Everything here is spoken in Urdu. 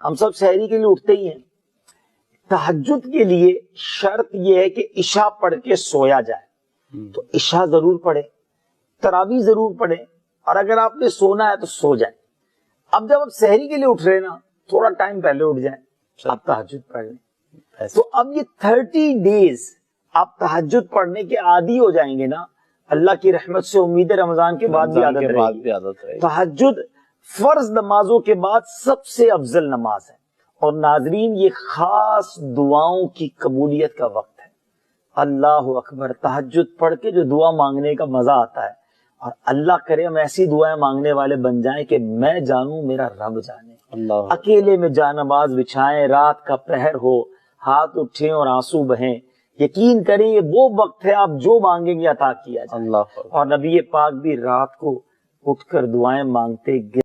ہم سب سحری کے لیے اٹھتے ہی ہیں. تہجد کے لیے شرط یہ ہے کہ عشاء پڑھ کے سویا جائے. تو عشاء ضرور پڑھے, تراویح ضرور پڑھے, اور اگر آپ نے سونا ہے تو سو جائیں. اب جب آپ سحری کے لیے اٹھ رہے نا, تھوڑا ٹائم پہلے اٹھ جائیں, آپ تہجد پڑھ لیں. تو اب یہ 30 days آپ تہجد پڑھنے کے عادی ہو جائیں گے نا, اللہ کی رحمت سے امید رمضان کے بعد بھی عادت رہے گی. تہجد فرض نمازوں کے بعد سب سے افضل نماز ہے. اور ناظرین, یہ خاص دعاؤں کی قبولیت کا وقت ہے. اللہ اکبر, تہجد پڑھ کے جو دعا مانگنے کا مزہ آتا ہے, اور اللہ کرے ہم ایسی دعائیں مانگنے والے بن جائیں کہ میں جانوں میرا رب جانے. اکیلے میں جانماز بچھائیں, رات کا پہر ہو, ہاتھ اٹھیں اور آنسو بہیں, یقین کریں یہ وہ وقت ہے آپ جو مانگیں گے عطا کیا جائے. اور نبی پاک بھی رات کو اٹھ کر دعائیں مانگتے